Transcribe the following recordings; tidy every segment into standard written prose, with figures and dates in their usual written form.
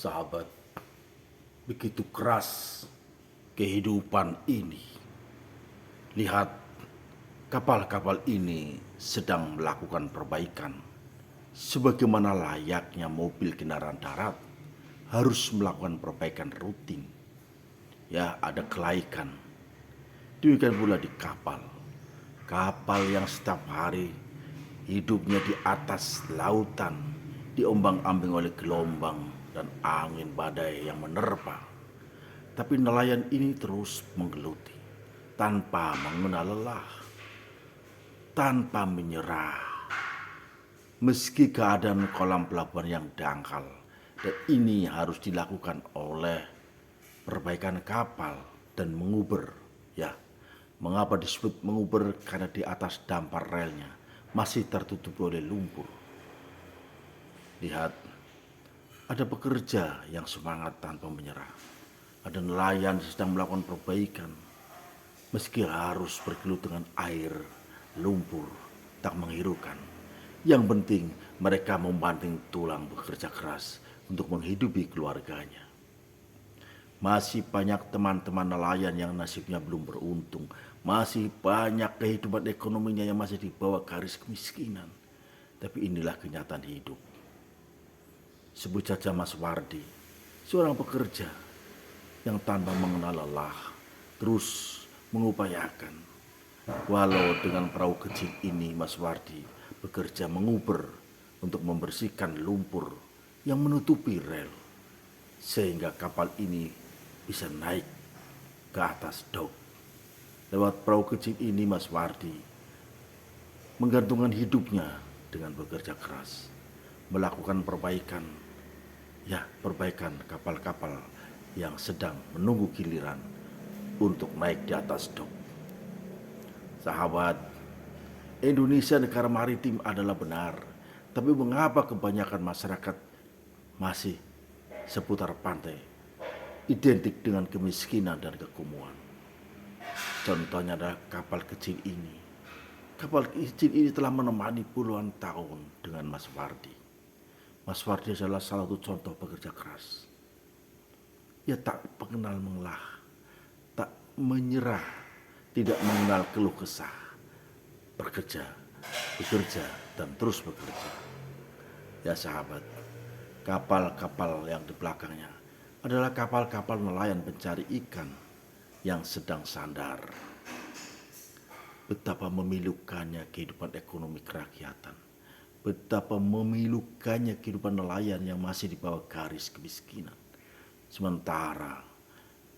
Sahabat, begitu keras kehidupan ini. Lihat, kapal-kapal ini sedang melakukan perbaikan. Sebagaimana layaknya mobil kendaraan darat harus melakukan perbaikan rutin. Ya, ada kelaikan. Demikian pula di kapal. Kapal yang setiap hari hidupnya di atas lautan, diombang-ambing oleh gelombang dan angin badai yang menerpa. Tapi nelayan ini terus menggeluti tanpa mengenal lelah, tanpa menyerah. Meski keadaan kolam pelabuhan yang dangkal, dan ini harus dilakukan oleh perbaikan kapal dan menguber. Ya, mengapa disebut menguber? Karena di atas dampar relnya masih tertutup oleh lumpur. Lihat, ada pekerja yang semangat tanpa menyerah. Ada nelayan sedang melakukan perbaikan. Meski harus bergelut dengan air, lumpur, tak menghirukan. Yang penting mereka membanting tulang bekerja keras untuk menghidupi keluarganya. Masih banyak teman-teman nelayan yang nasibnya belum beruntung. Masih banyak kehidupan ekonominya yang masih di bawah garis kemiskinan. Tapi inilah kenyataan hidup. Sebut saja Mas Wardi, seorang pekerja yang tanpa mengenal lelah terus mengupayakan. Walau dengan perahu kecil ini Mas Wardi bekerja menguber untuk membersihkan lumpur yang menutupi rel, sehingga kapal ini bisa naik ke atas dok. Lewat perahu kecil ini Mas Wardi menggantungkan hidupnya dengan bekerja keras, melakukan perbaikan, ya perbaikan kapal-kapal yang sedang menunggu giliran untuk naik di atas dok. Sahabat, Indonesia negara maritim adalah benar, tapi mengapa kebanyakan masyarakat masih seputar pantai, identik dengan kemiskinan dan kekumuhan? Contohnya adalah kapal kecil ini. Kapal kecil ini telah menemani puluhan tahun dengan Mas Wardi. Mas Wardi adalah salah satu contoh pekerja keras. Ia tak mengenal mengelah, tak menyerah, tidak mengenal keluh kesah. Bekerja, bekerja, dan terus bekerja. Ya sahabat, kapal-kapal yang di belakangnya adalah kapal-kapal nelayan pencari ikan yang sedang sandar. Betapa memilukannya kehidupan ekonomi kerakyatan. Betapa memilukannya kehidupan nelayan yang masih di bawah garis kemiskinan. Sementara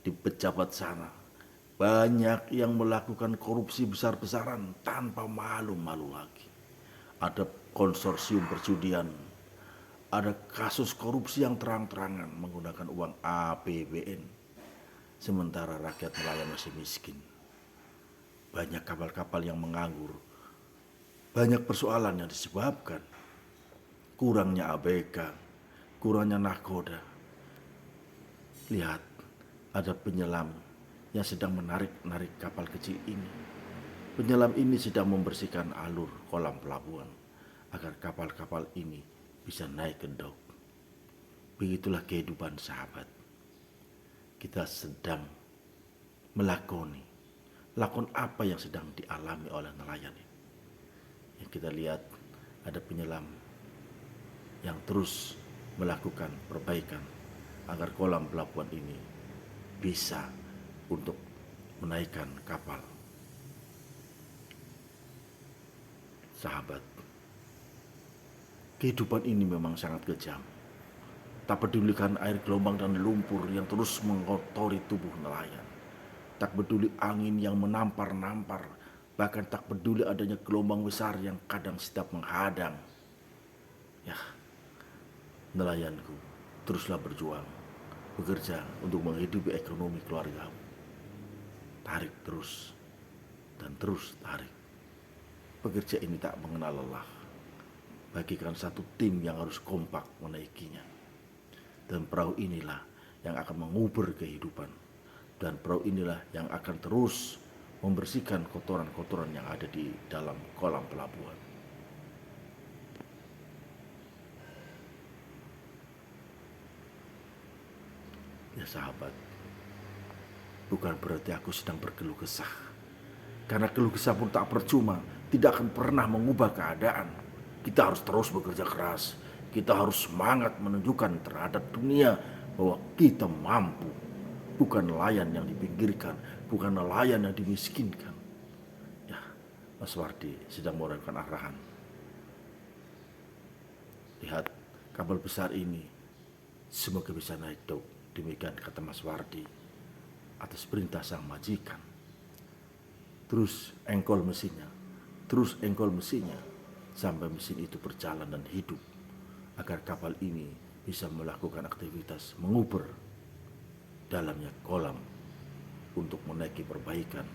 di pejabat sana banyak yang melakukan korupsi besar-besaran tanpa malu-malu lagi. Ada konsorsium perjudian, ada kasus korupsi yang terang-terangan menggunakan uang APBN. Sementara rakyat nelayan masih miskin. Banyak kapal-kapal yang menganggur. Banyak persoalan yang disebabkan kurangnya ABK, kurangnya nahkoda. Lihat, ada penyelam yang sedang menarik-narik kapal kecil ini. Penyelam ini sedang membersihkan alur kolam pelabuhan agar kapal-kapal ini bisa naik ke dok. Begitulah kehidupan sahabat. Kita sedang melakoni apa yang sedang dialami oleh nelayan ini. Yang kita lihat ada penyelam yang terus melakukan perbaikan agar kolam pelabuhan ini bisa untuk menaikkan kapal. Sahabat, kehidupan ini memang sangat kejam. Tak pedulikan air gelombang dan lumpur yang terus mengotori tubuh nelayan. Tak peduli angin yang menampar-nampar, bahkan tak peduli adanya gelombang besar yang kadang setiap menghadang. Ya, nelayanku, teruslah berjuang, bekerja untuk menghidupi ekonomi keluargamu. Tarik terus, dan terus tarik. Pekerja ini tak mengenal lelah. Bagikan satu tim yang harus kompak menaikinya. Dan perahu inilah yang akan mengubur kehidupan. Dan perahu inilah yang akan terus membersihkan kotoran-kotoran yang ada di dalam kolam pelabuhan. Ya sahabat, bukan berarti aku sedang berkeluh kesah. Karena keluh kesah pun tak percuma, tidak akan pernah mengubah keadaan. Kita harus terus bekerja keras. Kita harus semangat menunjukkan terhadap dunia bahwa kita mampu. Bukan nelayan yang dipinggirkan, bukan nelayan yang dimiskinkan. Ya, Mas Wardi sedang mengurangkan arahan. Lihat, kapal besar ini semoga bisa naik dok. Demikian kata Mas Wardi atas perintah sang majikan. Terus engkol mesinnya, sampai mesin itu berjalan dan hidup, agar kapal ini bisa melakukan aktivitas menguber dalamnya kolam untuk menaiki perbaikan.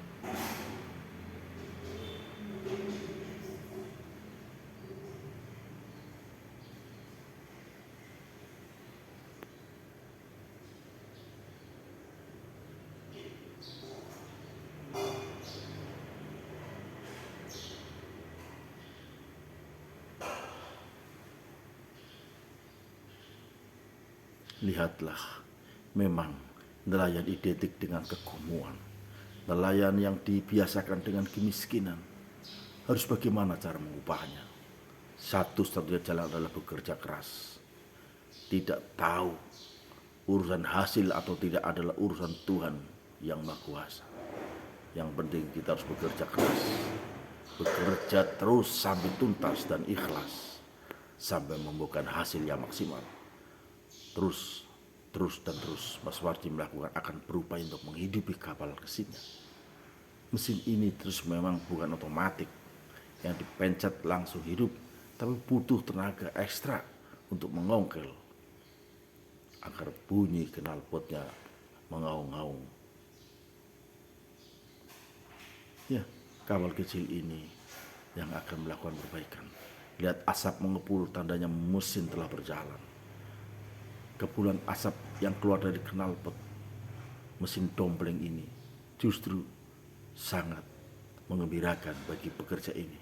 Lihatlah, memang nelayan identik dengan kekumuan. Nelayan yang dibiasakan dengan kemiskinan. Harus bagaimana cara mengubahnya? Satu-satunya jalan adalah bekerja keras. Tidak tahu urusan hasil atau tidak adalah urusan Tuhan yang Maha Kuasa. Yang penting kita harus bekerja keras. Bekerja terus sampai tuntas dan ikhlas. Sampai membuahkan hasil yang maksimal. Terus Mas Wardi melakukan akan berupaya untuk menghidupi kapal mesinnya. Mesin ini terus memang bukan otomatik yang dipencet langsung hidup, tapi butuh tenaga ekstra untuk mengongkel agar bunyi knalpotnya mengaung-ngaung. Ya, kapal kecil ini yang akan melakukan perbaikan. Lihat asap mengepul, tandanya mesin telah berjalan. Kepulan asap yang keluar dari knalpot mesin dompleng ini justru sangat mengembirakan bagi pekerja ini.